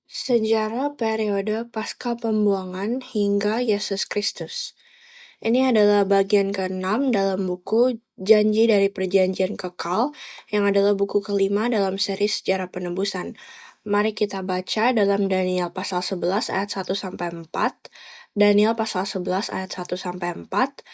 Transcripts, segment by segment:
Sejarah periode pasca pembuangan hingga Yesus Kristus. Ini adalah bagian ke-6 dalam buku Janji dari Perjanjian Kekal, yang adalah buku kelima dalam seri Sejarah Penebusan. Mari kita baca dalam Daniel pasal 11 ayat 1-4, Daniel pasal 11 ayat 1-4.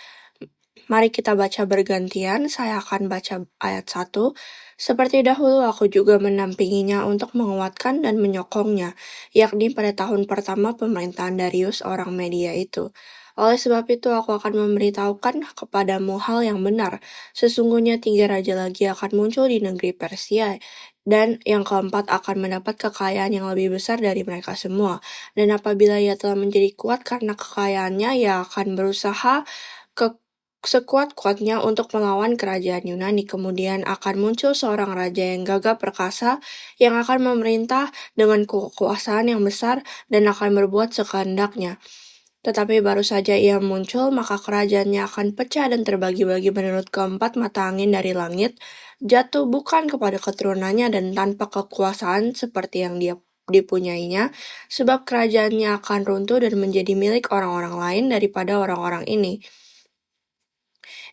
Mari kita baca bergantian, saya akan baca ayat 1. Seperti dahulu aku juga menampinginya untuk menguatkan dan menyokongnya, yakni pada tahun pertama pemerintahan Darius orang Media itu. Oleh sebab itu aku akan memberitahukan kepadamu hal yang benar. Sesungguhnya 3 raja lagi akan muncul di negeri Persia, dan yang keempat akan mendapat kekayaan yang lebih besar dari mereka semua. Dan apabila ia telah menjadi kuat karena kekayaannya, ia akan berusaha sekuat-kuatnya untuk melawan kerajaan Yunani. Kemudian akan muncul seorang raja yang gagah perkasa yang akan memerintah dengan kekuasaan yang besar dan akan berbuat sekehendaknya. Tetapi baru saja ia muncul, maka kerajaannya akan pecah dan terbagi-bagi menurut keempat mata angin dari langit, jatuh bukan kepada keturunannya dan tanpa kekuasaan seperti yang dia dipunyainya, sebab kerajaannya akan runtuh dan menjadi milik orang-orang lain daripada orang-orang ini.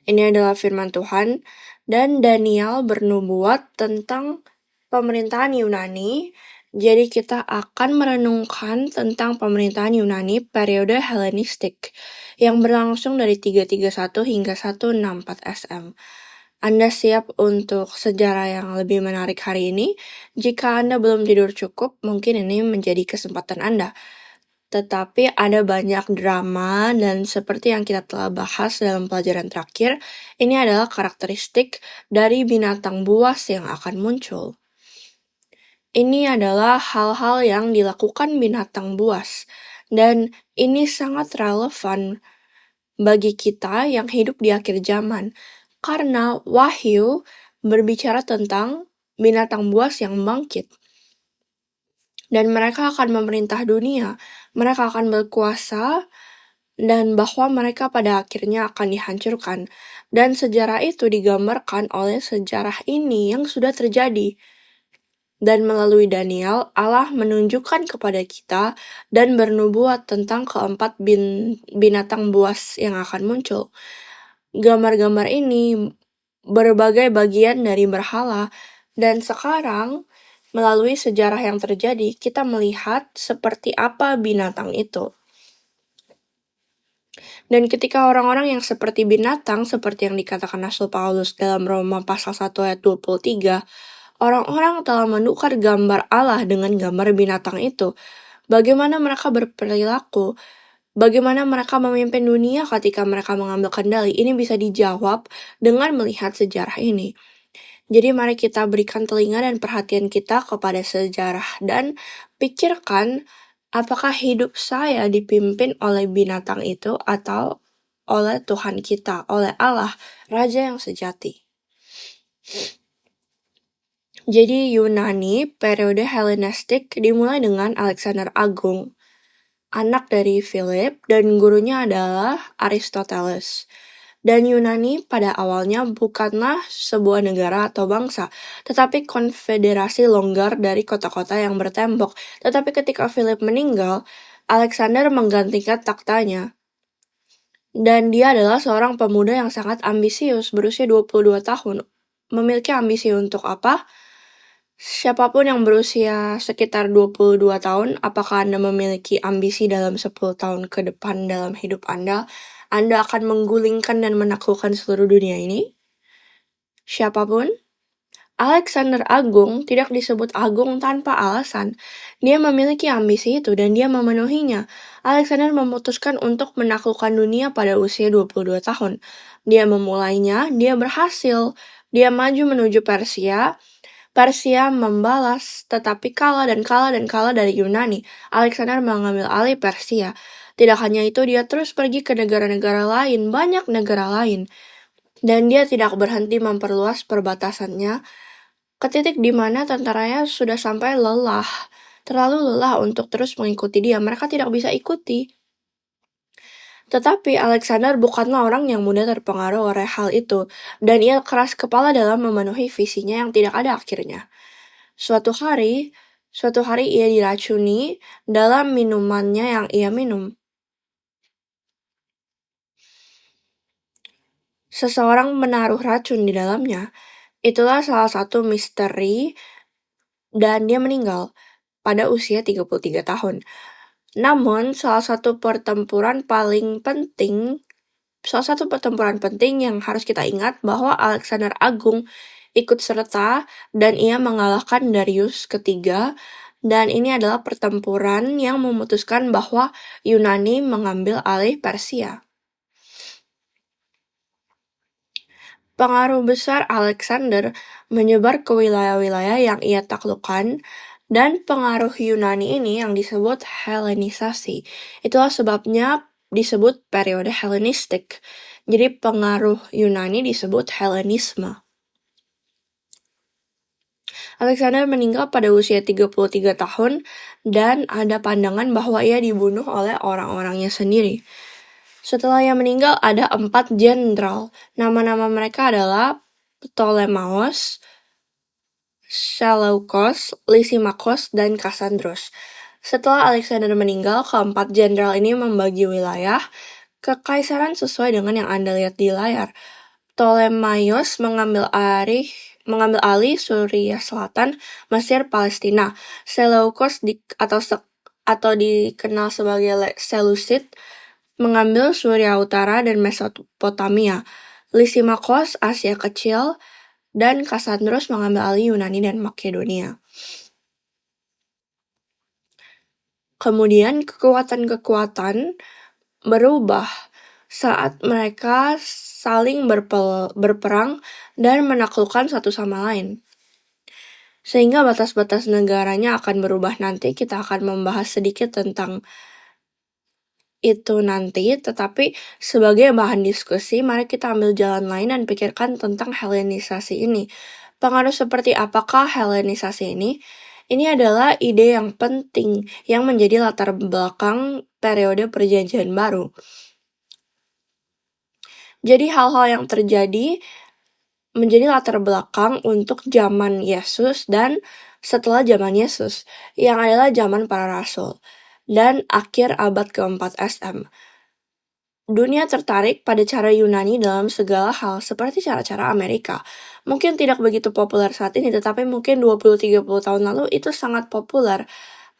Ini adalah firman Tuhan, dan Daniel bernubuat tentang pemerintahan Yunani. Jadi kita akan merenungkan tentang pemerintahan Yunani periode Helenistik yang berlangsung dari 331 hingga 164 SM. Anda siap untuk sejarah yang lebih menarik hari ini? Jika Anda belum tidur cukup, mungkin ini menjadi kesempatan Anda. Tetapi ada banyak drama, dan seperti yang kita telah bahas dalam pelajaran terakhir, ini adalah karakteristik dari binatang buas yang akan muncul. Ini adalah hal-hal yang dilakukan binatang buas, dan ini sangat relevan bagi kita yang hidup di akhir zaman, karena Wahyu berbicara tentang binatang buas yang bangkit. Dan mereka akan memerintah dunia, mereka akan berkuasa, dan bahwa mereka pada akhirnya akan dihancurkan. Dan sejarah itu digambarkan oleh sejarah ini yang sudah terjadi. Dan melalui Daniel, Allah menunjukkan kepada kita dan bernubuat tentang keempat binatang buas yang akan muncul. Gambar-gambar ini berbagai bagian dari berhala, dan sekarang melalui sejarah yang terjadi, kita melihat seperti apa binatang itu. Dan ketika orang-orang yang seperti binatang, seperti yang dikatakan Rasul Paulus dalam Roma pasal 1 ayat 23, orang-orang telah menukar gambar Allah dengan gambar binatang itu. Bagaimana mereka berperilaku? Bagaimana mereka memimpin dunia ketika mereka mengambil kendali? Ini bisa dijawab dengan melihat sejarah ini. Jadi mari kita berikan telinga dan perhatian kita kepada sejarah dan pikirkan apakah hidup saya dipimpin oleh binatang itu atau oleh Tuhan kita, oleh Allah, Raja yang sejati. Jadi Yunani periode Helenistik dimulai dengan Alexander Agung, anak dari Philip, dan gurunya adalah Aristoteles. Dan Yunani pada awalnya bukanlah sebuah negara atau bangsa, tetapi konfederasi longgar dari kota-kota yang bertembok. Tetapi ketika Philip meninggal, Alexander menggantikan taktanya. Dan dia adalah seorang pemuda yang sangat ambisius, berusia 22 tahun. Memiliki ambisi untuk apa? Siapapun yang berusia sekitar 22 tahun, apakah Anda memiliki ambisi dalam 10 tahun ke depan dalam hidup Anda akan menggulingkan dan menaklukkan seluruh dunia ini? Siapapun? Alexander Agung tidak disebut agung tanpa alasan. Dia memiliki ambisi itu dan dia memenuhinya. Alexander memutuskan untuk menaklukkan dunia pada usia 22 tahun. Dia memulainya, dia berhasil. Dia maju menuju Persia. Persia membalas, tetapi kalah dari Yunani. Alexander mengambil alih Persia. Tidak hanya itu, dia terus pergi ke negara-negara lain, banyak negara lain. Dan dia tidak berhenti memperluas perbatasannya, ke titik di mana tentaranya sudah sampai lelah. Terlalu lelah untuk terus mengikuti dia, mereka tidak bisa ikuti. Tetapi Alexander bukanlah orang yang mudah terpengaruh oleh hal itu, dan ia keras kepala dalam memenuhi visinya yang tidak ada akhirnya. Suatu hari, Suatu hari ia diracuni dalam minumannya yang ia minum. Seseorang menaruh racun di dalamnya. Itulah salah satu misteri, dan dia meninggal pada usia 33 tahun. Namun, salah satu pertempuran penting yang harus kita ingat bahwa Alexander Agung ikut serta dan ia mengalahkan Darius ketiga, dan ini adalah pertempuran yang memutuskan bahwa Yunani mengambil alih Persia. Pengaruh besar Alexander menyebar ke wilayah-wilayah yang ia taklukkan, dan pengaruh Yunani ini yang disebut Helenisasi. Itulah sebabnya disebut periode Helenistik. Jadi pengaruh Yunani disebut Helenisme. Alexander meninggal pada usia 33 tahun, dan ada pandangan bahwa ia dibunuh oleh orang-orangnya sendiri. Setelah ia meninggal, ada 4 jenderal. Nama-nama mereka adalah Ptolemaios, Seleukos, Lysimachos, dan Kassandros. Setelah Alexander meninggal, keempat jenderal ini membagi wilayah kekaisaran sesuai dengan yang Anda lihat di layar. Ptolemaios mengambil alih Suriah Selatan, Mesir, Palestina. Seleukos atau dikenal sebagai Seleucid mengambil Suriah Utara dan Mesopotamia. Lysimachos Asia Kecil, dan Kassandros mengambil alih Yunani dan Makedonia. Kemudian kekuatan-kekuatan berubah saat mereka saling berperang dan menaklukkan satu sama lain. Sehingga batas-batas negaranya akan berubah nanti. Kita akan membahas sedikit tentang itu nanti, tetapi sebagai bahan diskusi, mari kita ambil jalan lain dan pikirkan tentang Helenisasi ini. Pengaruh seperti apakah Helenisasi ini? Ini adalah ide yang penting yang menjadi latar belakang periode Perjanjian Baru. Jadi hal-hal yang terjadi menjadi latar belakang untuk zaman Yesus dan setelah zaman Yesus, yang adalah zaman para rasul, dan akhir abad keempat SM. Dunia tertarik pada cara Yunani dalam segala hal, seperti cara-cara Amerika. Mungkin tidak begitu populer saat ini, tetapi mungkin 20-30 tahun lalu itu sangat populer.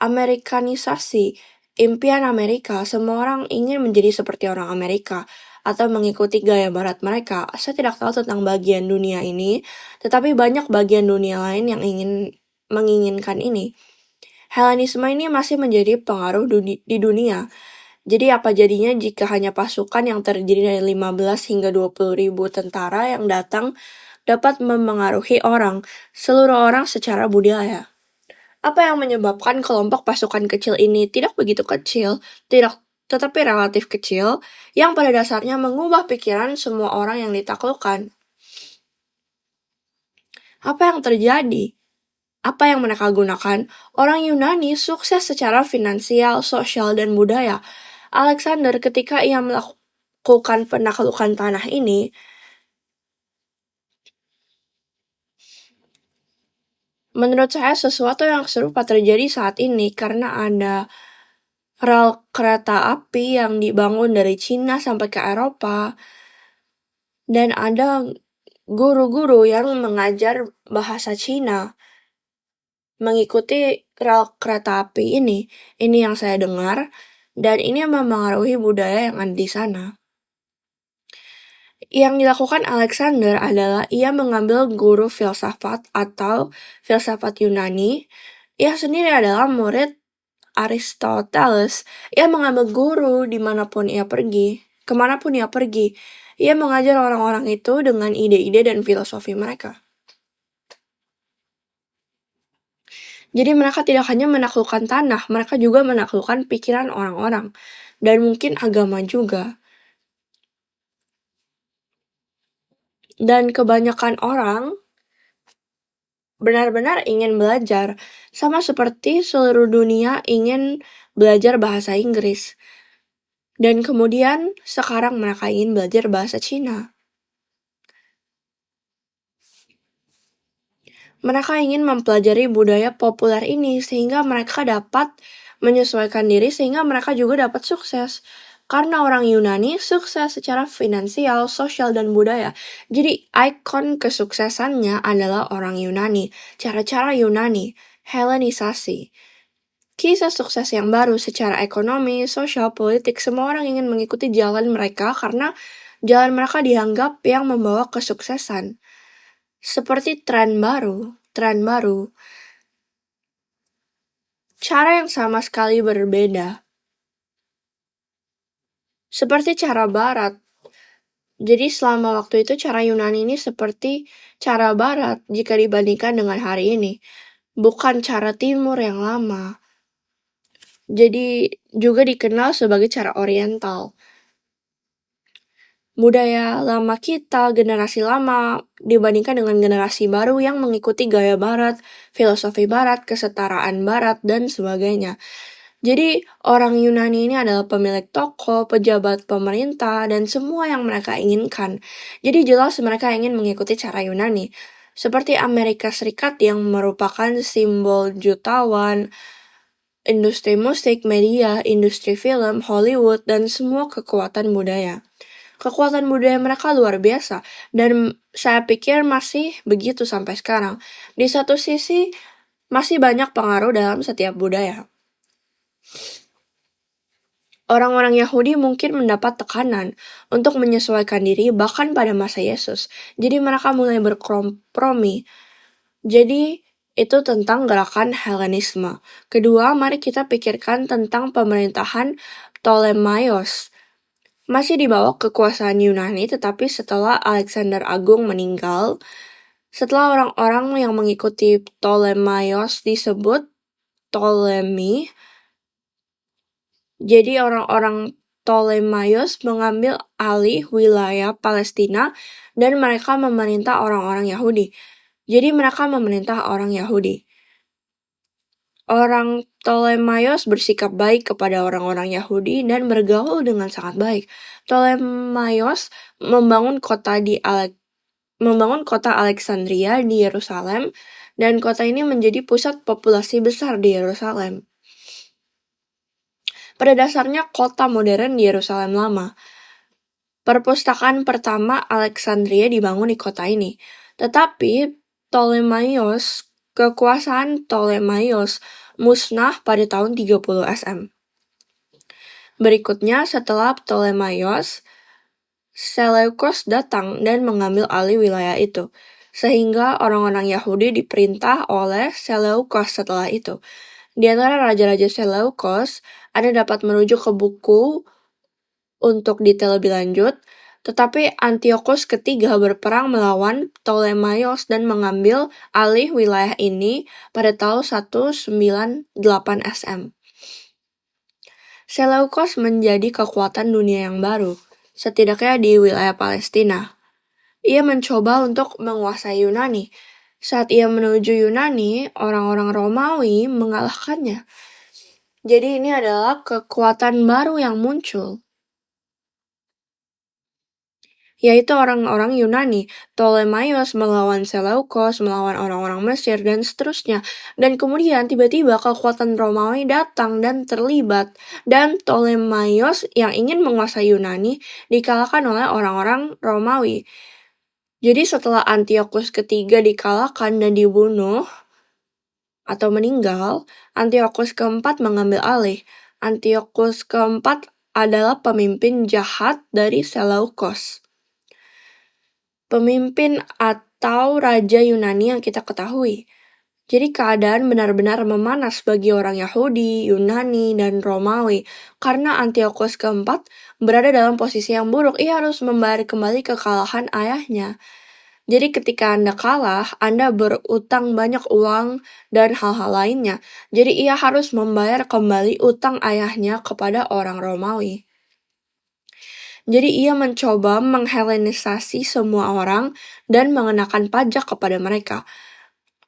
Amerikanisasi, impian Amerika, semua orang ingin menjadi seperti orang Amerika, atau mengikuti gaya barat mereka. Saya tidak tahu tentang bagian dunia ini, tetapi banyak bagian dunia lain yang menginginkan ini. Helenisme ini masih menjadi pengaruh di dunia. Jadi apa jadinya jika hanya pasukan yang terdiri dari 15 hingga 20 ribu tentara yang datang dapat memengaruhi seluruh orang secara budaya? Apa yang menyebabkan kelompok pasukan kecil ini tidak begitu kecil, tetapi relatif kecil, yang pada dasarnya mengubah pikiran semua orang yang ditaklukkan? Apa yang terjadi? Apa yang mereka gunakan? Orang Yunani sukses secara finansial, sosial, dan budaya. Alexander ketika ia melakukan penaklukan tanah ini, menurut saya sesuatu yang serupa terjadi saat ini karena ada rel kereta api yang dibangun dari Cina sampai ke Eropa, dan ada guru-guru yang mengajar bahasa Cina mengikuti rel kereta api ini. Ini yang saya dengar, dan ini memengaruhi budaya yang ada di sana. Yang dilakukan Alexander adalah ia mengambil guru filsafat atau filsafat Yunani. Ia sendiri adalah murid Aristoteles. Ia mengambil guru kemanapun ia pergi. Ia mengajar orang-orang itu dengan ide-ide dan filosofi mereka. Jadi mereka tidak hanya menaklukkan tanah, mereka juga menaklukkan pikiran orang-orang, dan mungkin agama juga. Dan kebanyakan orang benar-benar ingin belajar, sama seperti seluruh dunia ingin belajar bahasa Inggris. Dan kemudian sekarang mereka ingin belajar bahasa Cina. Mereka ingin mempelajari budaya populer ini sehingga mereka dapat menyesuaikan diri sehingga mereka juga dapat sukses. Karena orang Yunani sukses secara finansial, sosial, dan budaya. Jadi ikon kesuksesannya adalah orang Yunani. Cara-cara Yunani, Helenisasi. Kisah sukses yang baru secara ekonomi, sosial, politik, semua orang ingin mengikuti jalan mereka karena jalan mereka dianggap yang membawa kesuksesan. Seperti tren baru, cara yang sama sekali berbeda. Seperti cara barat. Jadi selama waktu itu cara Yunani ini seperti cara barat jika dibandingkan dengan hari ini. Bukan cara timur yang lama. Jadi juga dikenal sebagai cara oriental. Budaya lama kita, generasi lama, dibandingkan dengan generasi baru yang mengikuti gaya barat, filosofi barat, kesetaraan barat, dan sebagainya. Jadi orang Yunani ini adalah pemilik toko, pejabat pemerintah, dan semua yang mereka inginkan. Jadi jelas mereka ingin mengikuti cara Yunani. Seperti Amerika Serikat yang merupakan simbol jutawan, industri musik, media, industri film, Hollywood, dan semua kekuatan budaya. Kekuatan budaya mereka luar biasa, dan saya pikir masih begitu sampai sekarang. Di satu sisi, masih banyak pengaruh dalam setiap budaya. Orang-orang Yahudi mungkin mendapat tekanan untuk menyesuaikan diri bahkan pada masa Yesus. Jadi mereka mulai berkompromi. Jadi itu tentang gerakan Helenisme. Kedua, mari kita pikirkan tentang pemerintahan Ptolemaios. Masih di bawah kekuasaan Yunani, tetapi setelah Alexander Agung meninggal, setelah orang-orang yang mengikuti Ptolemaios disebut Ptolemy, jadi orang-orang Ptolemaios mengambil alih wilayah Palestina dan mereka memerintah orang-orang Yahudi. Jadi mereka memerintah orang Yahudi. Orang Ptolemaios bersikap baik kepada orang-orang Yahudi dan bergaul dengan sangat baik. Ptolemaios membangun kota Alexandria di Yerusalem, dan kota ini menjadi pusat populasi besar di Yerusalem. Pada dasarnya kota modern di Yerusalem lama. Perpustakaan pertama Alexandria dibangun di kota ini. Tetapi kekuasaan Ptolemaios musnah pada tahun 30 SM. Berikutnya setelah Ptolemaios, Seleukos datang dan mengambil alih wilayah itu. Sehingga orang-orang Yahudi diperintah oleh Seleukos setelah itu. Di antara raja-raja Seleukos, Anda dapat merujuk ke buku untuk detail lebih lanjut, tetapi Antiochus ketiga berperang melawan Ptolemaios dan mengambil alih wilayah ini pada tahun 198 SM. Seleukos menjadi kekuatan dunia yang baru, setidaknya di wilayah Palestina. Ia mencoba untuk menguasai Yunani. Saat ia menuju Yunani, orang-orang Romawi mengalahkannya. Jadi ini adalah kekuatan baru yang muncul, yaitu orang-orang Yunani. Ptolemaios melawan Seleukos, melawan orang-orang Mesir, dan seterusnya. Dan kemudian tiba-tiba kekuatan Romawi datang dan terlibat. Dan Ptolemaios yang ingin menguasai Yunani dikalahkan oleh orang-orang Romawi. Jadi setelah Antiochus ketiga dikalahkan dan dibunuh atau meninggal, Antiochus keempat mengambil alih. Antiochus keempat adalah pemimpin jahat dari Seleukos. Pemimpin atau raja Yunani yang kita ketahui. Jadi keadaan benar-benar memanas bagi orang Yahudi, Yunani, dan Romawi. Karena Antiochus keempat berada dalam posisi yang buruk, ia harus membayar kembali kekalahan ayahnya. Jadi ketika Anda kalah, Anda berutang banyak uang dan hal-hal lainnya. Jadi ia harus membayar kembali utang ayahnya kepada orang Romawi. Jadi ia mencoba menghelenisasi semua orang dan mengenakan pajak kepada mereka.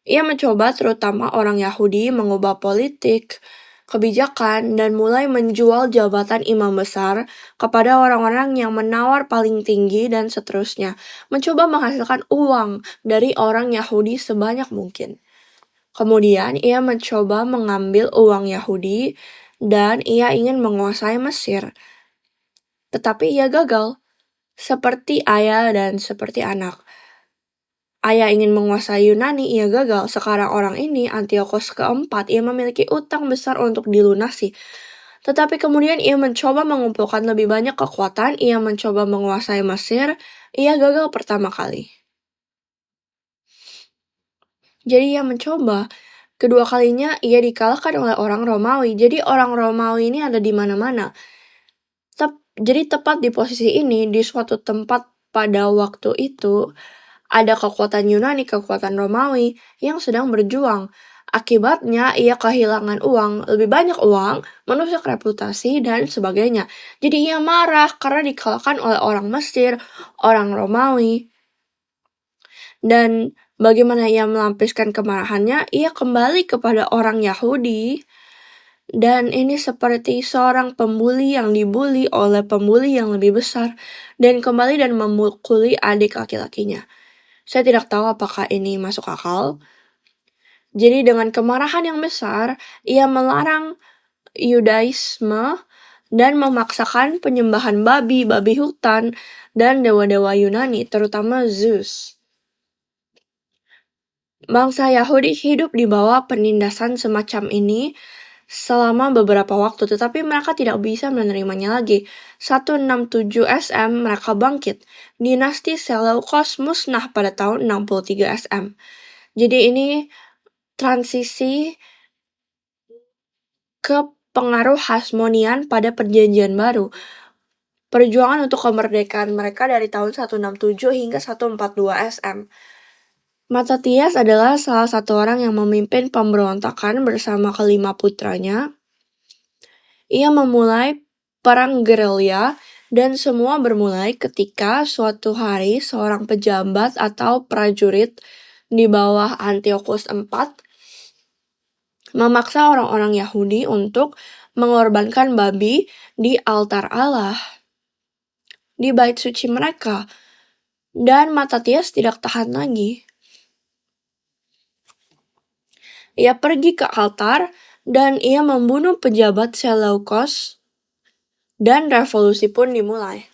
Ia mencoba terutama orang Yahudi mengubah politik kebijakan dan mulai menjual jabatan imam besar kepada orang-orang yang menawar paling tinggi dan seterusnya, mencoba menghasilkan uang dari orang Yahudi sebanyak mungkin. Kemudian ia mencoba mengambil uang Yahudi dan ia ingin menguasai Mesir. Tetapi ia gagal, seperti ayah dan seperti anak. Ayah ingin menguasai Yunani, ia gagal. Sekarang orang ini, Antiochus keempat, ia memiliki utang besar untuk dilunasi. Tetapi kemudian ia mencoba mengumpulkan lebih banyak kekuatan, ia mencoba menguasai Mesir, ia gagal pertama kali. Jadi ia mencoba. Kedua kalinya ia dikalahkan oleh orang Romawi. Jadi orang Romawi ini ada di mana-mana. Jadi tepat di posisi ini, di suatu tempat pada waktu itu, ada kekuatan Yunani, kekuatan Romawi yang sedang berjuang. Akibatnya ia kehilangan uang, lebih banyak uang, merusak reputasi, dan sebagainya. Jadi ia marah karena dikalahkan oleh orang Mesir, orang Romawi. Dan bagaimana ia melampiaskan kemarahannya? Ia kembali kepada orang Yahudi. Dan ini seperti seorang pembuli yang dibuli oleh pembuli yang lebih besar. Dan kembali dan memukuli adik laki-lakinya. Saya tidak tahu apakah ini masuk akal. Jadi dengan kemarahan yang besar, ia melarang Yudaisme dan memaksakan penyembahan babi hutan, dan dewa-dewa Yunani, terutama Zeus. Bangsa Yahudi hidup di bawah penindasan semacam ini selama beberapa waktu, tetapi mereka tidak bisa menerimanya lagi. 167 SM mereka bangkit. Dinasti Seleukos musnah pada tahun 63 SM. Jadi ini transisi ke pengaruh Hasmonean pada perjanjian baru. Perjuangan untuk kemerdekaan mereka dari tahun 167 hingga 142 SM. Matatias adalah salah satu orang yang memimpin pemberontakan bersama kelima putranya. Ia memulai perang gerilya dan semua bermulai ketika suatu hari seorang pejabat atau prajurit di bawah Antiochus IV memaksa orang-orang Yahudi untuk mengorbankan babi di altar Allah, di bait suci mereka. Dan Matatias tidak tahan lagi. Ia pergi ke altar dan ia membunuh pejabat Seleukos dan revolusi pun dimulai.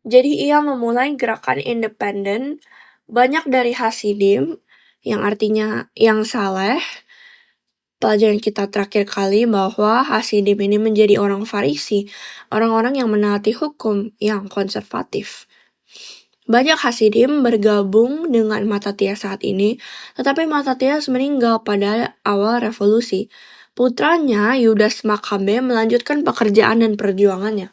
Jadi ia memulai gerakan independen. Banyak dari Hasidim, yang artinya yang saleh, pelajaran kita terakhir kali bahwa Hasidim ini menjadi orang Farisi, orang-orang yang menaati hukum, yang konservatif. Banyak Hasidim bergabung dengan Matatias saat ini, tetapi Matatias meninggal pada awal revolusi. Putranya, Yudas Makabe, melanjutkan pekerjaan dan perjuangannya.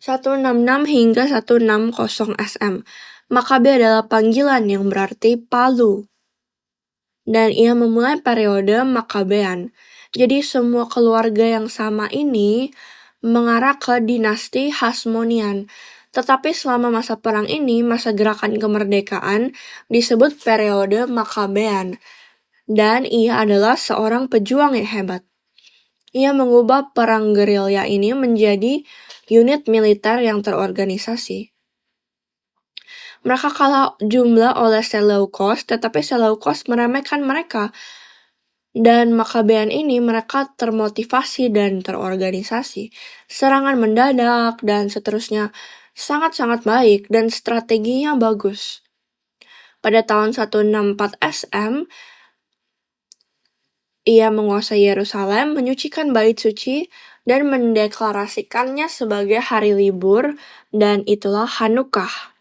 166 hingga 160 SM. Makabe adalah panggilan yang berarti palu. Dan ia memulai periode Makabean. Jadi semua keluarga yang sama ini mengarah ke dinasti Hasmonean. Tetapi selama masa perang ini, masa gerakan kemerdekaan, disebut periode Makabean. Dan ia adalah seorang pejuang yang hebat. Ia mengubah perang gerilya ini menjadi unit militer yang terorganisasi. Mereka kalah jumlah oleh Seleukos, tetapi Seleukos meremehkan mereka. Dan Makabean ini mereka termotivasi dan terorganisasi. Serangan mendadak dan seterusnya sangat-sangat baik dan strateginya bagus. Pada tahun 164 SM, ia menguasai Yerusalem, menyucikan bait suci, dan mendeklarasikannya sebagai hari libur, dan itulah Hanukkah.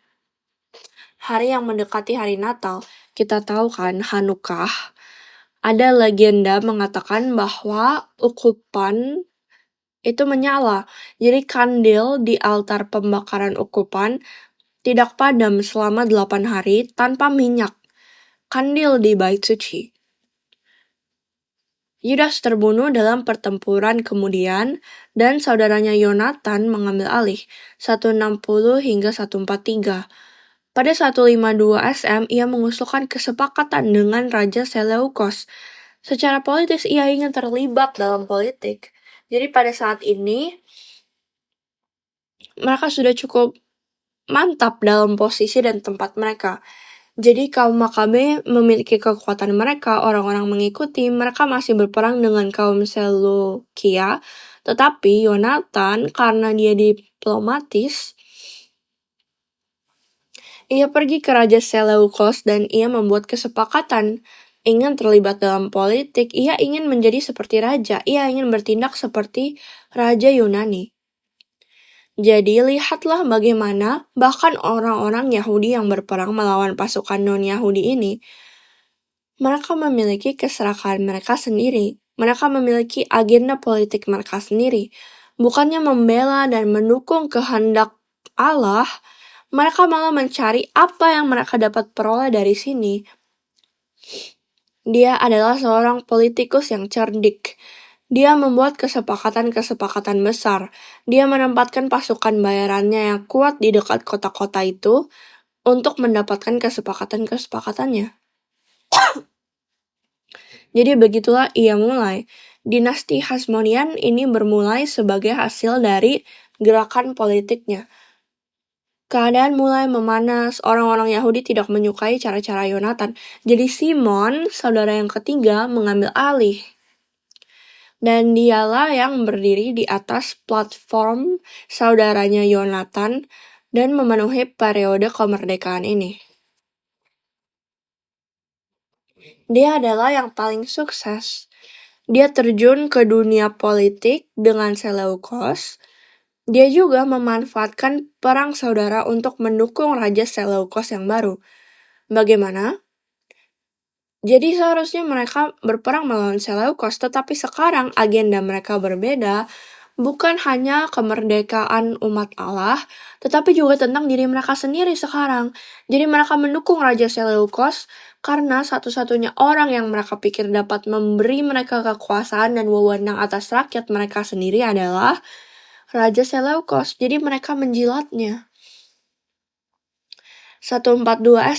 Hari yang mendekati hari Natal. Kita tahu kan Hanukkah. Ada legenda mengatakan bahwa ukupan itu menyala. Jadi kandil di altar pembakaran ukupan tidak padam selama 8 hari tanpa minyak. Kandil di bait suci. Yudas terbunuh dalam pertempuran kemudian, dan saudaranya Yonatan mengambil alih, 160 hingga 143. Pada 152 SM, ia mengusulkan kesepakatan dengan Raja Seleukos. Secara politis, ia ingin terlibat dalam politik. Jadi pada saat ini, mereka sudah cukup mantap dalam posisi dan tempat mereka. Jadi kaum Makabe memiliki kekuatan mereka, orang-orang mengikuti, mereka masih berperang dengan kaum Seleukia, tetapi Yonatan karena dia diplomatis, ia pergi ke Raja Seleukos dan ia membuat kesepakatan. Ingin terlibat dalam politik, ia ingin menjadi seperti raja, ia ingin bertindak seperti Raja Yunani. Jadi lihatlah bagaimana bahkan orang-orang Yahudi yang berperang melawan pasukan non-Yahudi ini, mereka memiliki keserakahan mereka sendiri. Mereka memiliki agenda politik mereka sendiri. Bukannya membela dan mendukung kehendak Allah, mereka malah mencari apa yang mereka dapat peroleh dari sini. Dia adalah seorang politikus yang cerdik. Dia membuat kesepakatan-kesepakatan besar. Dia menempatkan pasukan bayarannya yang kuat di dekat kota-kota itu untuk mendapatkan kesepakatan-kesepakatannya. Jadi begitulah ia mulai. Dinasti Hasmonean ini bermulai sebagai hasil dari gerakan politiknya. Keadaan mulai memanas, orang-orang Yahudi tidak menyukai cara-cara Yonatan. Jadi Simon, saudara yang ketiga, mengambil alih. Dan dialah yang berdiri di atas platform saudaranya Yonatan dan memenuhi periode kemerdekaan ini. Dia adalah yang paling sukses. Dia terjun ke dunia politik dengan Seleukos. Dia juga memanfaatkan perang saudara untuk mendukung Raja Seleukos yang baru. Bagaimana? Jadi seharusnya mereka berperang melawan Seleukos, tetapi sekarang agenda mereka berbeda, bukan hanya kemerdekaan umat Allah, tetapi juga tentang diri mereka sendiri sekarang. Jadi mereka mendukung Raja Seleukos karena satu-satunya orang yang mereka pikir dapat memberi mereka kekuasaan dan wewenang atas rakyat mereka sendiri adalah Raja Seleukos. Jadi mereka menjilatnya. 142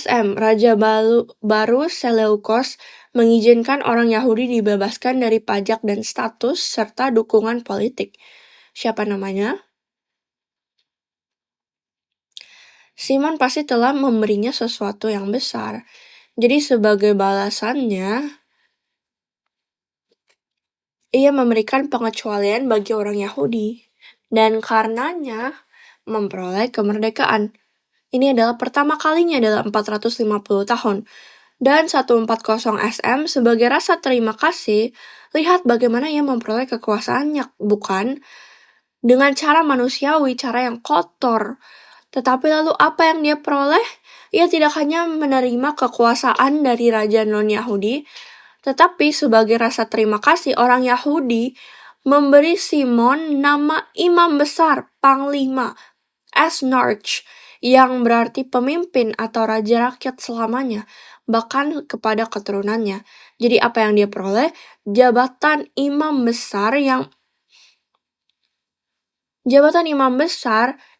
SM, Raja baru Seleukos mengizinkan orang Yahudi dibebaskan dari pajak dan status serta dukungan politik. Siapa namanya? Simon pasti telah memberinya sesuatu yang besar. Jadi sebagai balasannya, ia memberikan pengecualian bagi orang Yahudi. Dan karenanya memperoleh kemerdekaan. Ini adalah pertama kalinya dalam 450 tahun. Dan 140 SM sebagai rasa terima kasih, lihat bagaimana ia memperoleh kekuasaannya, bukan dengan cara manusiawi, cara yang kotor. Tetapi lalu apa yang dia peroleh? Ia tidak hanya menerima kekuasaan dari raja non-Yahudi, tetapi sebagai rasa terima kasih orang Yahudi memberi Simon nama imam besar, panglima, Esnarch, yang berarti pemimpin atau raja rakyat selamanya, bahkan kepada keturunannya. Jadi apa yang dia peroleh? Jabatan imam besar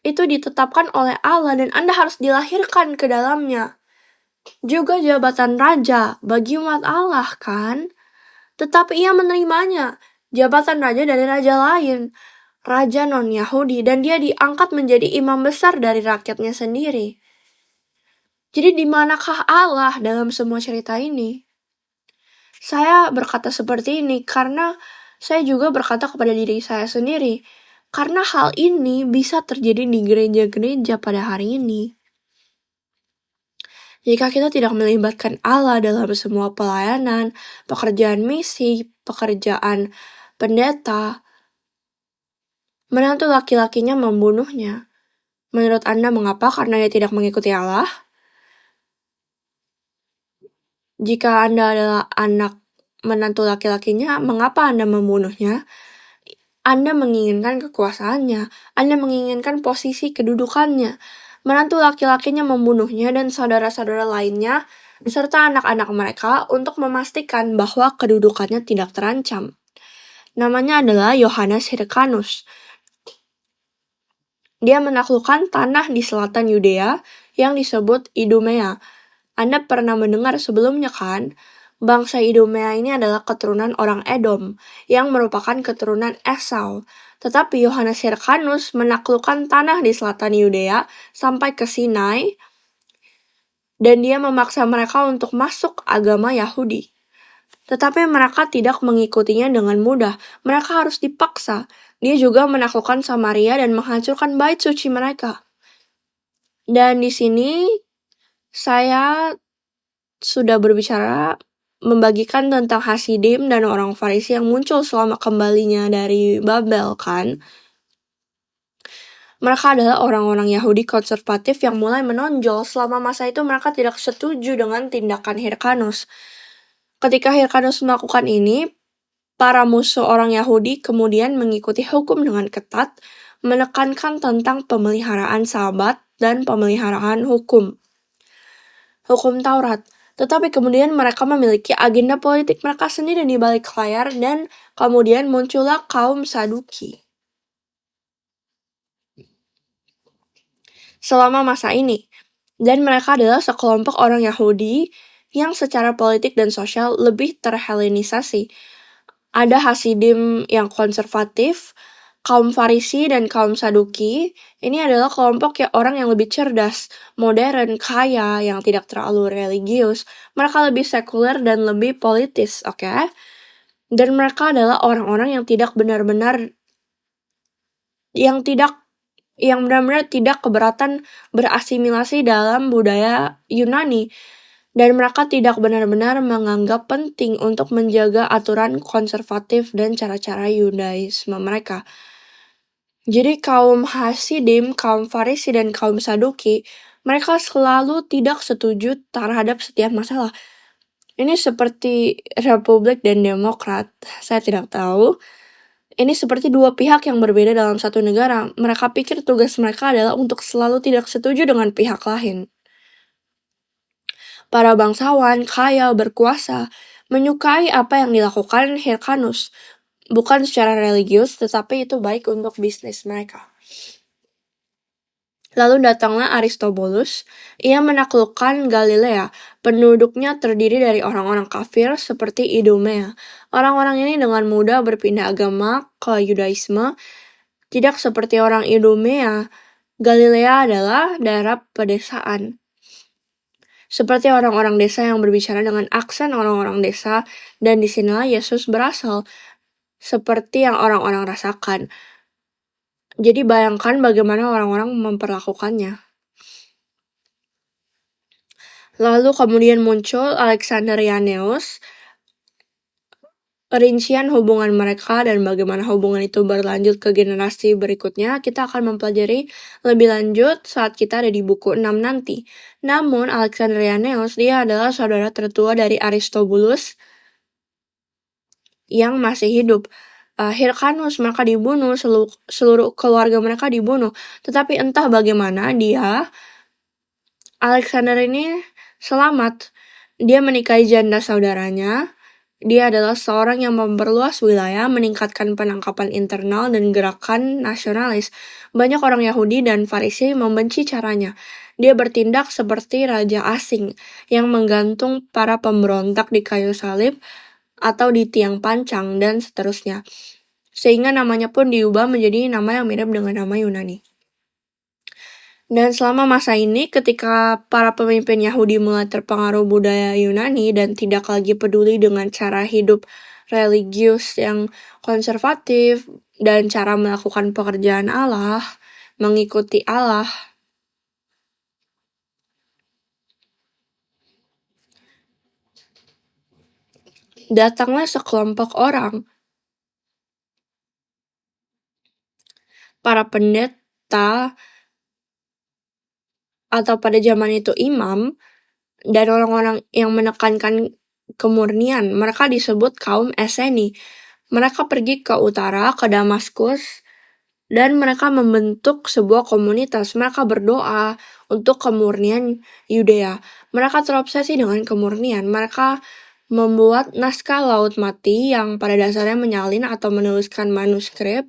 itu ditetapkan oleh Allah dan Anda harus dilahirkan ke dalamnya. Juga jabatan raja bagi umat Allah kan? Tetapi ia menerimanya. Jabatan raja dari raja lain. Raja non-Yahudi, dan dia diangkat menjadi imam besar dari rakyatnya sendiri. Jadi di manakah Allah dalam semua cerita ini? Saya berkata seperti ini karena saya juga berkata kepada diri saya sendiri. Karena hal ini bisa terjadi di gereja-gereja pada hari ini. Jika kita tidak melibatkan Allah dalam semua pelayanan, pekerjaan misi, pekerjaan pendeta, menantu laki-lakinya membunuhnya. Menurut Anda mengapa? Karena dia tidak mengikuti Allah? Jika Anda adalah anak menantu laki-lakinya, mengapa Anda membunuhnya? Anda menginginkan kekuasaannya. Anda menginginkan posisi kedudukannya. Menantu laki-lakinya membunuhnya dan saudara-saudara lainnya beserta anak-anak mereka untuk memastikan bahwa kedudukannya tidak terancam. Namanya adalah Yohanes Hyrcanus. Dia menaklukkan tanah di selatan Yudea yang disebut Idumea. Anda pernah mendengar sebelumnya kan? Bangsa Idumea ini adalah keturunan orang Edom, yang merupakan keturunan Esau. Tetapi Yohanes Hyrcanus menaklukkan tanah di selatan Yudea sampai ke Sinai, dan dia memaksa mereka untuk masuk agama Yahudi. Tetapi mereka tidak mengikutinya dengan mudah, mereka harus dipaksa. Dia juga menaklukkan Samaria dan menghancurkan bait suci mereka. Dan di sini saya sudah berbicara membagikan tentang Hasidim dan orang Farisi yang muncul selama kembalinya dari Babel kan. Mereka adalah orang-orang Yahudi konservatif yang mulai menonjol. Selama masa itu mereka tidak setuju dengan tindakan Hyrcanus. Ketika Hyrcanus melakukan ini, para musuh orang Yahudi kemudian mengikuti hukum dengan ketat, menekankan tentang pemeliharaan Sabat dan pemeliharaan hukum Taurat. Tetapi kemudian mereka memiliki agenda politik mereka sendiri di balik layar, dan kemudian muncullah kaum Saduki. Selama masa ini, dan mereka adalah sekelompok orang Yahudi yang secara politik dan sosial lebih terhelenisasi. Ada Hasidim yang konservatif, kaum Farisi dan kaum Saduki. Ini adalah kelompok orang yang lebih cerdas, modern, kaya, yang tidak terlalu religius. Mereka lebih sekuler dan lebih politis, oke? Dan mereka adalah orang-orang yang benar-benar tidak keberatan berasimilasi dalam budaya Yunani. Dan mereka tidak benar-benar menganggap penting untuk menjaga aturan konservatif dan cara-cara Yudaisme mereka. Jadi kaum Hasidim, kaum Farisi, dan kaum Saduki, mereka selalu tidak setuju terhadap setiap masalah. Ini seperti Republik dan Demokrat, saya tidak tahu. Ini seperti dua pihak yang berbeda dalam satu negara. Mereka pikir tugas mereka adalah untuk selalu tidak setuju dengan pihak lain. Para bangsawan, kaya, berkuasa, menyukai apa yang dilakukan Hyrcanus. Bukan secara religius, tetapi itu baik untuk bisnis mereka. Lalu datanglah Aristobulus. Ia menaklukkan Galilea. Penduduknya terdiri dari orang-orang kafir seperti Idumea. Orang-orang ini dengan mudah berpindah agama ke Yudaisme. Tidak seperti orang Idumea, Galilea adalah daerah pedesaan. Seperti orang-orang desa yang berbicara dengan aksen orang-orang desa, dan disinilah Yesus berasal, seperti yang orang-orang rasakan. Jadi bayangkan bagaimana orang-orang memperlakukannya. Lalu kemudian muncul Alexander Irenaeus. Rincian hubungan mereka dan bagaimana hubungan itu berlanjut ke generasi berikutnya kita akan mempelajari lebih lanjut saat kita ada di buku 6 nanti. Namun Alexander Irenaeus dia adalah saudara tertua dari Aristobulus yang masih hidup. Hyrcanus mereka dibunuh, seluruh keluarga mereka dibunuh. Tetapi entah bagaimana Alexander ini selamat. Dia menikahi janda saudaranya. Dia adalah seorang yang memperluas wilayah, meningkatkan penangkapan internal dan gerakan nasionalis. Banyak orang Yahudi dan Farisi membenci caranya. Dia bertindak seperti raja asing yang menggantung para pemberontak di kayu salib atau di tiang pancang dan seterusnya. Sehingga namanya pun diubah menjadi nama yang mirip dengan nama Yunani. Dan selama masa ini, ketika para pemimpin Yahudi mulai terpengaruh budaya Yunani dan tidak lagi peduli dengan cara hidup religius yang konservatif dan cara melakukan pekerjaan Allah, mengikuti Allah, datanglah sekelompok orang, para pendeta, atau pada zaman itu imam, dan orang-orang yang menekankan kemurnian. Mereka disebut kaum Eseni. Mereka pergi ke utara, ke Damaskus, dan mereka membentuk sebuah komunitas. Mereka berdoa untuk kemurnian Yudea. Mereka terobsesi dengan kemurnian. Mereka membuat naskah Laut Mati yang pada dasarnya menyalin atau menuliskan manuskrip.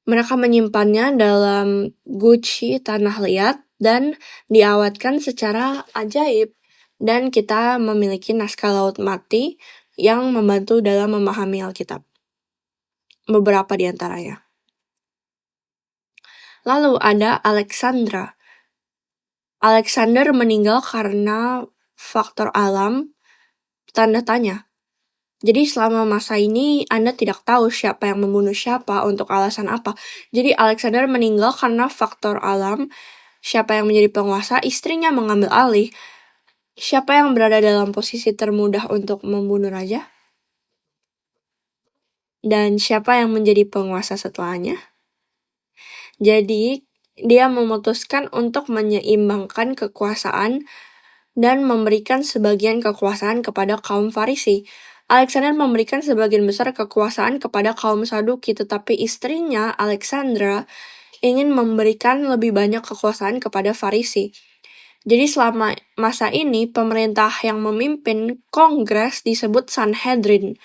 Mereka menyimpannya dalam guci tanah liat dan diawetkan secara ajaib. Dan kita memiliki naskah Laut Mati yang membantu dalam memahami Alkitab. Beberapa di antaranya. Lalu ada Alexandra. Alexander meninggal karena faktor alam, tanda tanya. Jadi selama masa ini Anda tidak tahu siapa yang membunuh siapa, untuk alasan apa. Jadi Alexander meninggal karena faktor alam, siapa yang menjadi penguasa, istrinya mengambil alih. Siapa yang berada dalam posisi termudah untuk membunuh raja? Dan siapa yang menjadi penguasa setelahnya? Jadi dia memutuskan untuk menyeimbangkan kekuasaan dan memberikan sebagian kekuasaan kepada kaum Farisi. Alexander memberikan sebagian besar kekuasaan kepada kaum Saduki, tetapi istrinya, Alexandra, ingin memberikan lebih banyak kekuasaan kepada Farisi. Jadi selama masa ini, pemerintah yang memimpin Kongres disebut Sanhedrin.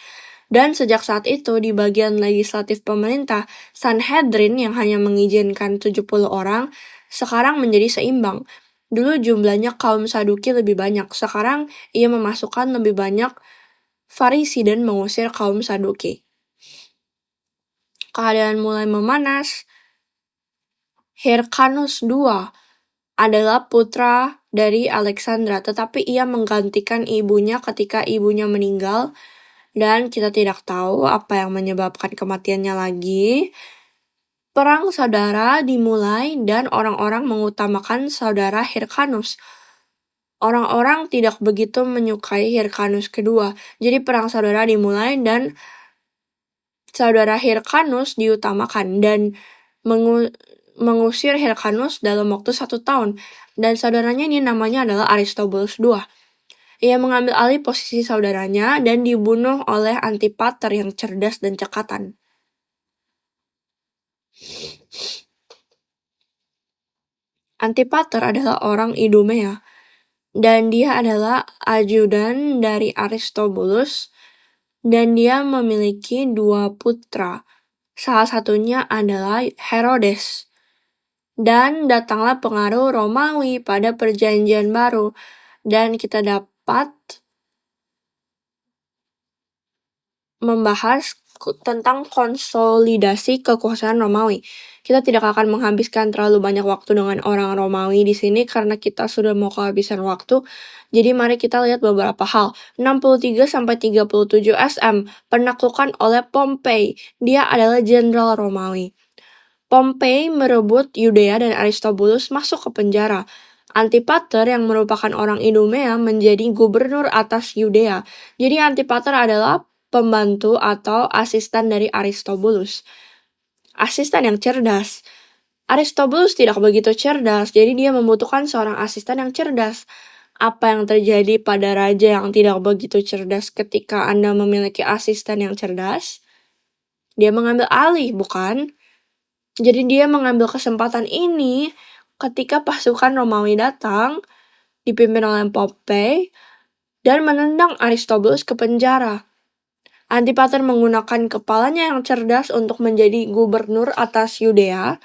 Dan sejak saat itu, di bagian legislatif pemerintah, Sanhedrin yang hanya mengizinkan 70 orang, sekarang menjadi seimbang. Dulu jumlahnya kaum Saduki lebih banyak, sekarang ia memasukkan lebih banyak Farisi dan mengusir kaum Saduki. Keadaan mulai memanas. Hyrcanus II adalah putra dari Alexandra, tetapi ia menggantikan ibunya ketika ibunya meninggal, dan kita tidak tahu apa yang menyebabkan kematiannya lagi. Perang saudara dimulai dan orang-orang mengutamakan saudara Hyrcanus. Orang-orang tidak begitu menyukai Hyrcanus kedua. Jadi perang saudara dimulai dan saudara Hyrcanus diutamakan dan mengusir Hyrcanus dalam waktu 1 tahun. Dan saudaranya ini namanya adalah Aristobulus II. Ia mengambil alih posisi saudaranya dan dibunuh oleh Antipater yang cerdas dan cekatan. Antipater adalah orang Idumea, dan dia adalah ajudan dari Aristobulus, dan dia memiliki 2 putra. Salah satunya adalah Herodes. Dan datanglah pengaruh Romawi pada Perjanjian Baru, dan kita dapat membahas tentang konsolidasi kekuasaan Romawi. Kita tidak akan menghabiskan terlalu banyak waktu dengan orang Romawi di sini karena kita sudah mau kehabisan waktu. Jadi mari kita lihat beberapa hal. 63-37 SM, penaklukan oleh Pompei. Dia adalah jenderal Romawi. Pompei merebut Yudea dan Aristobulus masuk ke penjara. Antipater yang merupakan orang Idumea menjadi gubernur atas Yudea. Jadi Antipater adalah pembantu atau asisten dari Aristobulus. Asisten yang cerdas. Aristobulus tidak begitu cerdas, jadi dia membutuhkan seorang asisten yang cerdas. Apa yang terjadi pada raja yang tidak begitu cerdas ketika Anda memiliki asisten yang cerdas? Dia mengambil alih, bukan? Jadi dia mengambil kesempatan ini ketika pasukan Romawi datang, dipimpin oleh Pompei, dan menendang Aristobulus ke penjara. Antipater menggunakan kepalanya yang cerdas untuk menjadi gubernur atas Yudea.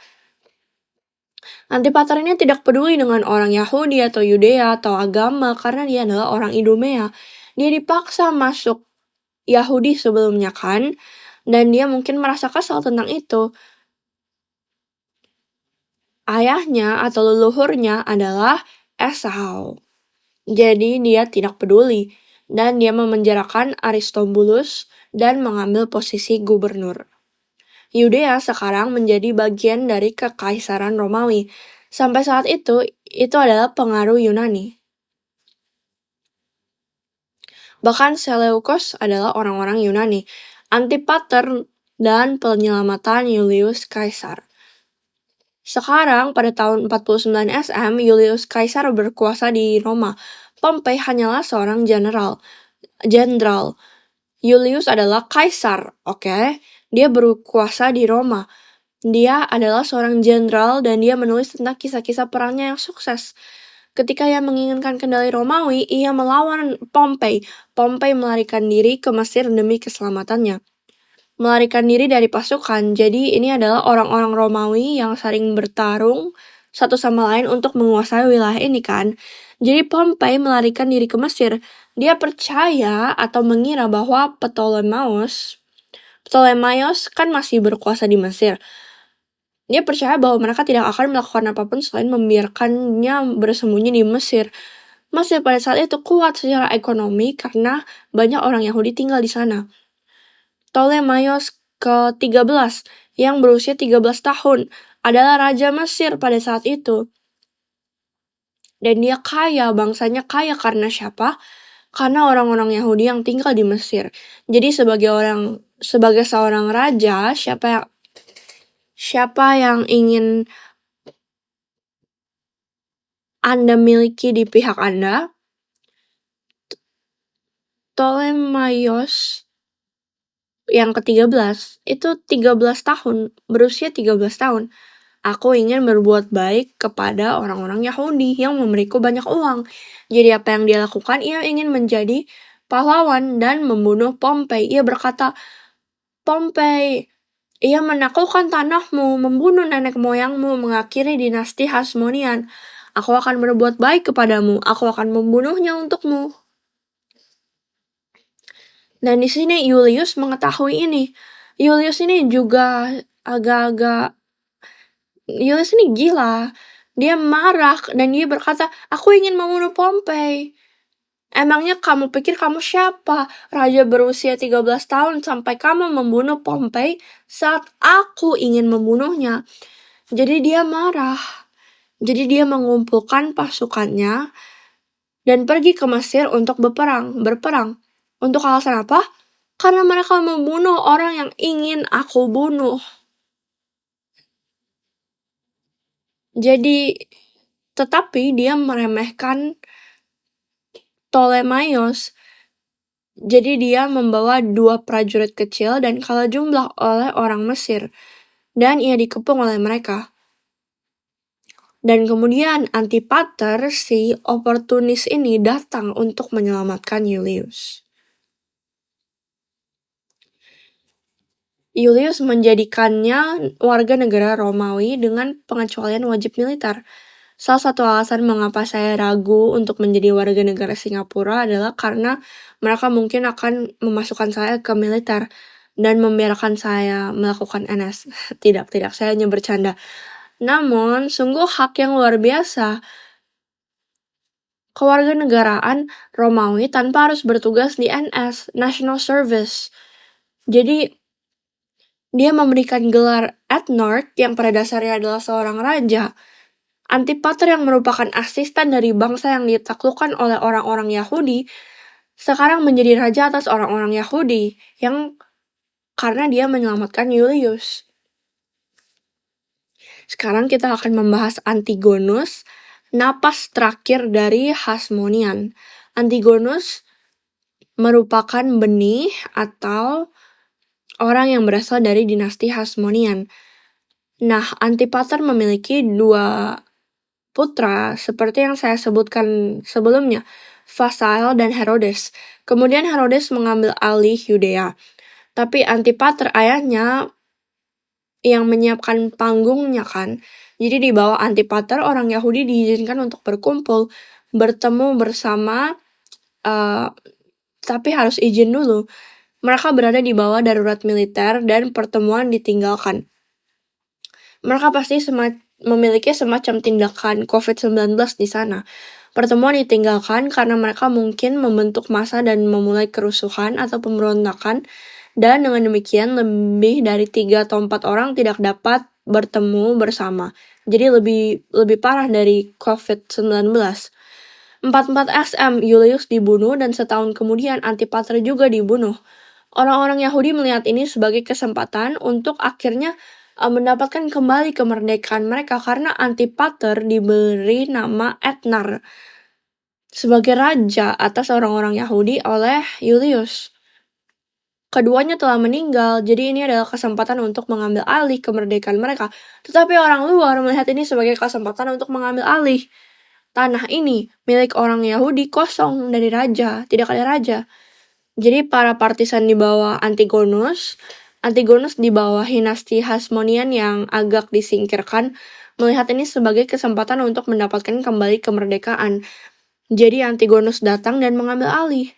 Antipater ini tidak peduli dengan orang Yahudi atau Yudea atau agama karena dia adalah orang Idumea. Dia dipaksa masuk Yahudi sebelumnya kan, dan dia mungkin merasa kesal tentang itu. Ayahnya atau leluhurnya adalah Esau. Jadi dia tidak peduli dan dia memenjarakan Aristobulus dan mengambil posisi gubernur. Yudea sekarang menjadi bagian dari kekaisaran Romawi. Sampai saat itu adalah pengaruh Yunani. Bahkan Seleukos adalah orang-orang Yunani. Antipater dan penyelamatan Julius Caesar. Sekarang pada tahun 49 SM, Julius Caesar berkuasa di Roma. Pompei hanyalah seorang jenderal. Julius adalah kaisar, oke? Dia berkuasa di Roma. Dia adalah seorang jenderal dan dia menulis tentang kisah-kisah perangnya yang sukses. Ketika ia menginginkan kendali Romawi, ia melawan Pompei. Pompei melarikan diri ke Mesir demi keselamatannya. Melarikan diri dari pasukan, jadi ini adalah orang-orang Romawi yang saling bertarung satu sama lain untuk menguasai wilayah ini kan. Jadi Pompei melarikan diri ke Mesir. Dia percaya atau mengira bahwa Ptolemaios kan masih berkuasa di Mesir. Dia percaya bahwa mereka tidak akan melakukan apapun selain membiarkannya bersembunyi di Mesir. Mesir pada saat itu kuat secara ekonomi karena banyak orang Yahudi tinggal di sana. Ptolemaios ke-13 yang berusia 13 tahun adalah Raja Mesir pada saat itu. Dan dia kaya, bangsanya kaya karena siapa? Karena orang-orang Yahudi yang tinggal di Mesir. Jadi sebagai seorang raja, siapa yang ingin Anda miliki di pihak Anda? Ptolemaios yang ke-13 itu 13 tahun, berusia 13 tahun. Aku ingin berbuat baik kepada orang-orang Yahudi yang memberiku banyak uang. Jadi apa yang dia lakukan? Ia ingin menjadi pahlawan dan membunuh Pompei. Ia berkata, Pompei, ia menaklukkan tanahmu, membunuh nenek moyangmu, mengakhiri dinasti Hasmonean. Aku akan berbuat baik kepadamu, aku akan membunuhnya untukmu. Dan di sini Julius mengetahui ini. Julius ini juga Julius ini gila. Dia marah dan dia berkata, aku ingin membunuh Pompei. Emangnya kamu pikir kamu siapa? Raja berusia 13 tahun sampai kamu membunuh Pompei saat aku ingin membunuhnya. Jadi dia marah. Jadi dia mengumpulkan pasukannya dan pergi ke Mesir untuk berperang. Untuk alasan apa? Karena mereka membunuh orang yang ingin aku bunuh. Jadi, tetapi dia meremehkan Ptolemaios. Jadi dia membawa 2 prajurit kecil dan kalah jumlah oleh orang Mesir. Dan ia dikepung oleh mereka. Dan kemudian Antipater, si oportunis ini, datang untuk menyelamatkan Julius. Julius menjadikannya warga negara Romawi dengan pengecualian wajib militer. Salah satu alasan mengapa saya ragu untuk menjadi warga negara Singapura adalah karena mereka mungkin akan memasukkan saya ke militer dan membiarkan saya melakukan NS. Tidak, saya hanya bercanda. Namun, sungguh hak yang luar biasa. Kewarganegaraan Romawi tanpa harus bertugas di NS, National Service. Jadi, dia memberikan gelar ethnarch yang pada dasarnya adalah seorang raja. Antipater yang merupakan asisten dari bangsa yang ditaklukkan oleh orang-orang Yahudi, sekarang menjadi raja atas orang-orang Yahudi, yang karena dia menyelamatkan Julius. Sekarang kita akan membahas Antigonus, napas terakhir dari Hasmonean. Antigonus merupakan benih atau orang yang berasal dari dinasti Hasmonean. Nah, Antipater memiliki 2 putra, seperti yang saya sebutkan sebelumnya, Phasael dan Herodes. Kemudian Herodes mengambil alih Yudea. Tapi Antipater, ayahnya, yang menyiapkan panggungnya kan. Jadi di bawah Antipater, orang Yahudi diizinkan untuk berkumpul, bertemu bersama, tapi harus izin dulu. Mereka berada di bawah darurat militer dan pertemuan ditinggalkan. Mereka pasti memiliki semacam tindakan COVID-19 di sana. Pertemuan ditinggalkan karena mereka mungkin membentuk massa dan memulai kerusuhan atau pemberontakan, dan dengan demikian lebih dari 3 atau 4 orang tidak dapat bertemu bersama. Jadi lebih parah dari COVID-19. 44 SM, Julius dibunuh dan setahun kemudian Antipater juga dibunuh. Orang-orang Yahudi melihat ini sebagai kesempatan untuk akhirnya mendapatkan kembali kemerdekaan mereka karena Antipater diberi nama Etnar sebagai raja atas orang-orang Yahudi oleh Julius. keduanya telah meninggal, jadi ini adalah kesempatan untuk mengambil alih kemerdekaan mereka. Tetapi orang luar melihat ini sebagai kesempatan untuk mengambil alih. Tanah ini milik orang Yahudi kosong dari raja, tidak ada raja. Jadi para partisan di bawah Antigonus di bawah dinasti Hasmonean yang agak disingkirkan, melihat ini sebagai kesempatan untuk mendapatkan kembali kemerdekaan. Jadi Antigonus datang dan mengambil alih.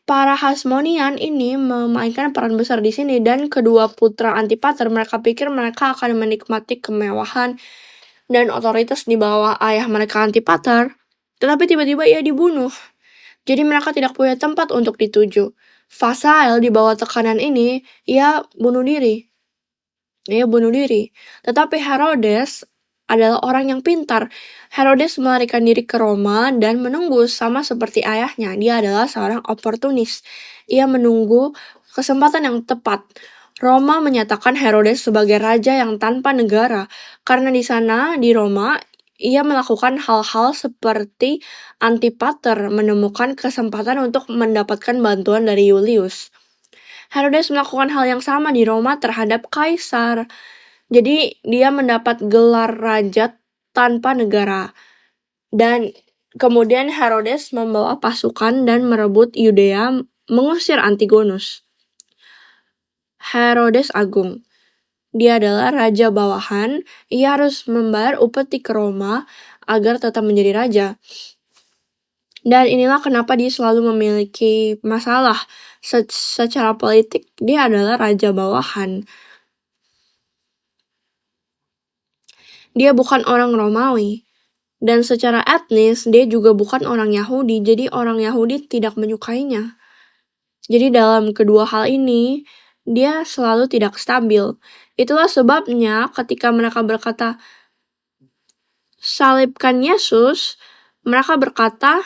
Para Hasmonean ini memainkan peran besar di sini, dan kedua putra Antipater mereka pikir mereka akan menikmati kemewahan dan otoritas di bawah ayah mereka Antipater, tetapi tiba-tiba ia dibunuh. Jadi mereka tidak punya tempat untuk dituju. Fasael di bawah tekanan ini, ia bunuh diri. Tetapi Herodes adalah orang yang pintar. Herodes melarikan diri ke Roma dan menunggu sama seperti ayahnya. Dia adalah seorang oportunis. Ia menunggu kesempatan yang tepat. Roma menyatakan Herodes sebagai raja yang tanpa negara, karena di sana, di Roma, ia melakukan hal-hal seperti Antipater menemukan kesempatan untuk mendapatkan bantuan dari Julius. Herodes melakukan hal yang sama di Roma terhadap Kaisar. Jadi dia mendapat gelar raja tanpa negara. Dan kemudian Herodes membawa pasukan dan merebut Yudea, mengusir Antigonus. Herodes Agung. Dia adalah raja bawahan. Ia harus membayar upeti ke Roma agar tetap menjadi raja. Dan inilah kenapa dia selalu memiliki masalah. Secara politik, dia adalah raja bawahan. Dia bukan orang Romawi. Dan secara etnis, dia juga bukan orang Yahudi. Jadi orang Yahudi tidak menyukainya. Jadi dalam kedua hal ini, dia selalu tidak stabil. Itulah sebabnya ketika mereka berkata, salibkan Yesus, mereka berkata,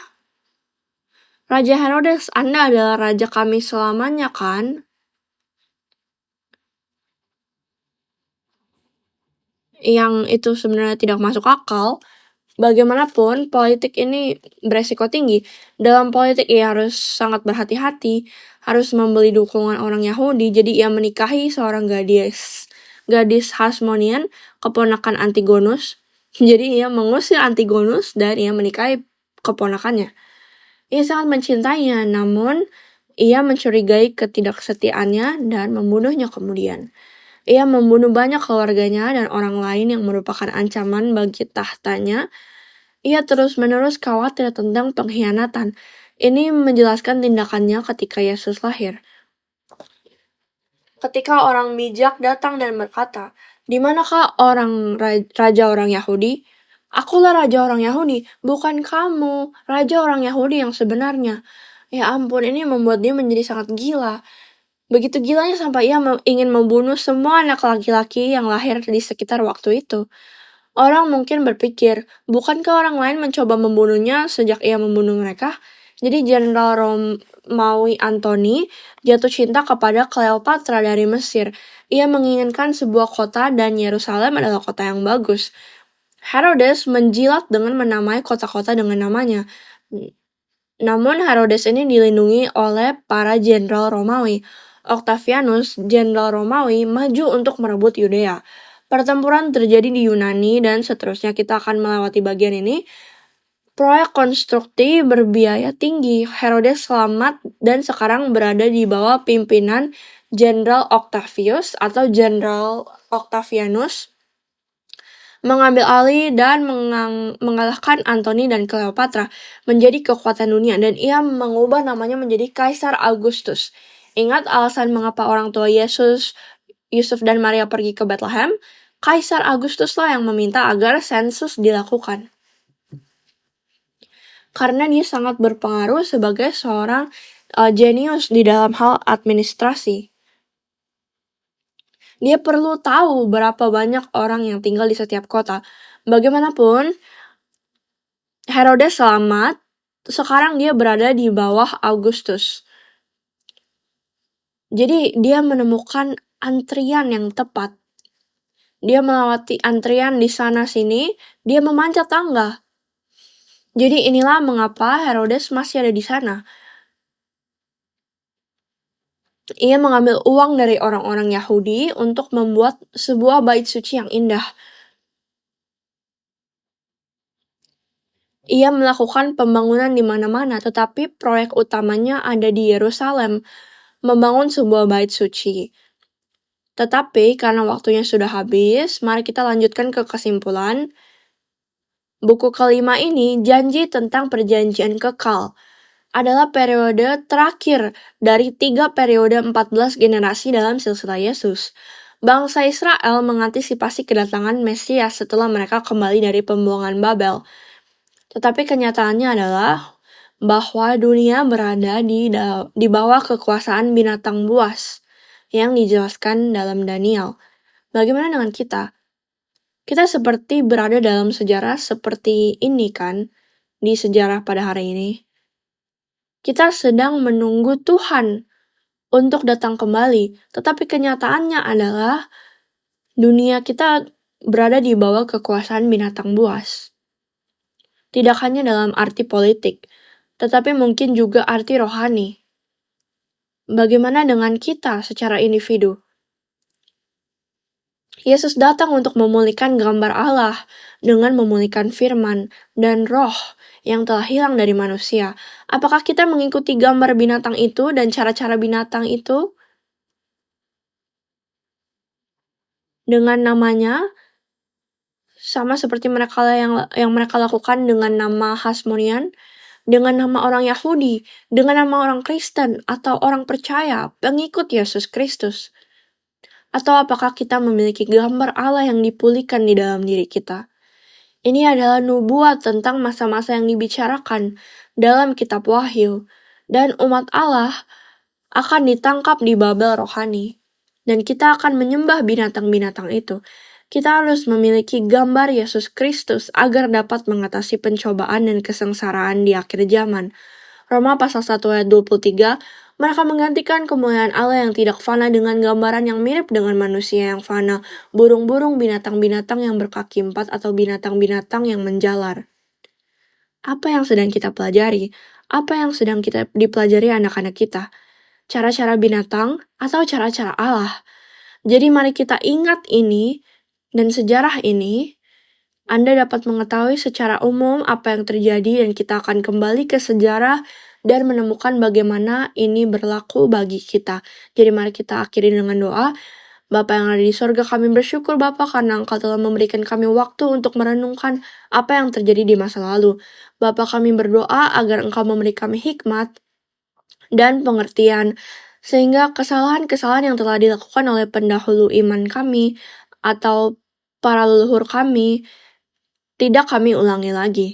Raja Herodes, Anda adalah raja kami selamanya, kan? Yang itu sebenarnya tidak masuk akal. Bagaimanapun, politik ini beresiko tinggi. Dalam politik, ia harus sangat berhati-hati, harus membeli dukungan orang Yahudi, jadi ia menikahi seorang gadis Hasmonean, keponakan Antigonus. Jadi ia mengusir Antigonus dan ia menikahi keponakannya. Ia sangat mencintainya, namun ia mencurigai ketidaksetiaannya dan membunuhnya kemudian. Ia membunuh banyak keluarganya dan orang lain yang merupakan ancaman bagi tahtanya. Ia terus-menerus khawatir tentang pengkhianatan. Ini menjelaskan tindakannya ketika Yesus lahir. Ketika orang bijak datang dan berkata, di manakah raja orang Yahudi? Akulah raja orang Yahudi, bukan kamu, raja orang Yahudi yang sebenarnya. Ya ampun, ini membuat dia menjadi sangat gila. Begitu gilanya sampai ia ingin membunuh semua anak laki-laki yang lahir di sekitar waktu itu. Orang mungkin berpikir, bukankah orang lain mencoba membunuhnya sejak ia membunuh mereka? Jadi Jenderal Romawi Antony jatuh cinta kepada Cleopatra dari Mesir. Ia menginginkan sebuah kota dan Yerusalem adalah kota yang bagus. Herodes menjilat dengan menamai kota-kota dengan namanya. Namun Herodes ini dilindungi oleh para jenderal Romawi. Octavianus, jenderal Romawi, maju untuk merebut Yudea. Pertempuran terjadi di Yunani dan seterusnya. Kita akan melewati bagian ini. Proyek konstruksi berbiaya tinggi. Herodes selamat dan sekarang berada di bawah pimpinan Jenderal Octavius atau Jenderal Octavianus, mengambil alih dan mengalahkan Antony dan Cleopatra menjadi kekuatan dunia, dan ia mengubah namanya menjadi Kaisar Augustus. Ingat alasan mengapa orang tua Yesus, Yusuf dan Maria pergi ke Bethlehem? Kaisar Agustuslah yang meminta agar sensus dilakukan. Karena dia sangat berpengaruh sebagai seorang jenius di dalam hal administrasi. Dia perlu tahu berapa banyak orang yang tinggal di setiap kota. Bagaimanapun, Herodes selamat, sekarang dia berada di bawah Augustus. Jadi dia menemukan antrian yang tepat. Dia melewati antrian di sana-sini, dia memanjat tangga. Jadi inilah mengapa Herodes masih ada di sana. Ia mengambil uang dari orang-orang Yahudi untuk membuat sebuah bait suci yang indah. Ia melakukan pembangunan di mana-mana, tetapi proyek utamanya ada di Yerusalem, membangun sebuah bait suci. Tetapi karena waktunya sudah habis, mari kita lanjutkan ke kesimpulan. Buku kelima ini, janji tentang perjanjian kekal, adalah periode terakhir dari 3 periode 14 generasi dalam silsilah Yesus. Bangsa Israel mengantisipasi kedatangan Mesias setelah mereka kembali dari pembuangan Babel. Tetapi kenyataannya adalah bahwa dunia berada di bawah kekuasaan binatang buas yang dijelaskan dalam Daniel. Bagaimana dengan kita? Kita seperti berada dalam sejarah seperti ini kan, di sejarah pada hari ini. Kita sedang menunggu Tuhan untuk datang kembali, tetapi kenyataannya adalah dunia kita berada di bawah kekuasaan binatang buas. Tidak hanya dalam arti politik, tetapi mungkin juga arti rohani. Bagaimana dengan kita secara individu? Yesus datang untuk memulihkan gambar Allah dengan memulihkan firman dan roh yang telah hilang dari manusia. Apakah kita mengikuti gambar binatang itu dan cara-cara binatang itu? Dengan namanya, sama seperti mereka yang mereka lakukan dengan nama Hasmonean, dengan nama orang Yahudi, dengan nama orang Kristen, atau orang percaya, pengikut Yesus Kristus. Atau apakah kita memiliki gambar Allah yang dipulihkan di dalam diri kita? Ini adalah nubuat tentang masa-masa yang dibicarakan dalam kitab Wahyu, dan umat Allah akan ditangkap di Babel rohani, dan kita akan menyembah binatang-binatang itu. Kita harus memiliki gambar Yesus Kristus agar dapat mengatasi pencobaan dan kesengsaraan di akhir zaman. Roma pasal 1 ayat 23, mereka menggantikan kemuliaan Allah yang tidak fana dengan gambaran yang mirip dengan manusia yang fana, burung-burung, binatang-binatang yang berkaki 4, atau binatang-binatang yang menjalar. Apa yang sedang kita pelajari? Apa yang sedang kita dipelajari anak-anak kita? Cara-cara binatang atau cara-cara Allah? Jadi mari kita ingat ini dan sejarah ini. Anda dapat mengetahui secara umum apa yang terjadi dan kita akan kembali ke sejarah dan menemukan bagaimana ini berlaku bagi kita. Jadi mari kita akhiri dengan doa. Bapa yang ada di sorga, kami bersyukur Bapa karena Engkau telah memberikan kami waktu untuk merenungkan apa yang terjadi di masa lalu. Bapa, kami berdoa agar Engkau memberi kami hikmat dan pengertian, sehingga kesalahan-kesalahan yang telah dilakukan oleh pendahulu iman kami atau para leluhur kami tidak kami ulangi lagi.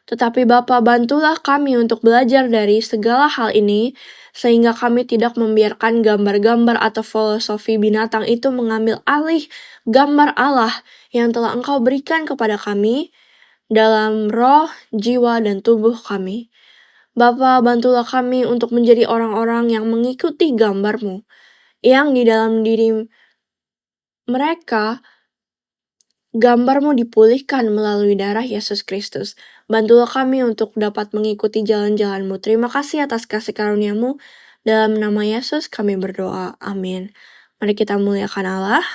Tetapi Bapa, bantulah kami untuk belajar dari segala hal ini, sehingga kami tidak membiarkan gambar-gambar atau filosofi binatang itu mengambil alih gambar Allah yang telah Engkau berikan kepada kami dalam roh, jiwa, dan tubuh kami. Bapa, bantulah kami untuk menjadi orang-orang yang mengikuti gambar-Mu, yang di dalam diri mereka gambar-Mu dipulihkan melalui darah Yesus Kristus. Bantulah kami untuk dapat mengikuti jalan-jalan-Mu. Terima kasih atas kasih karunia-Mu. Dalam nama Yesus kami berdoa. Amin. Mari kita muliakan Allah.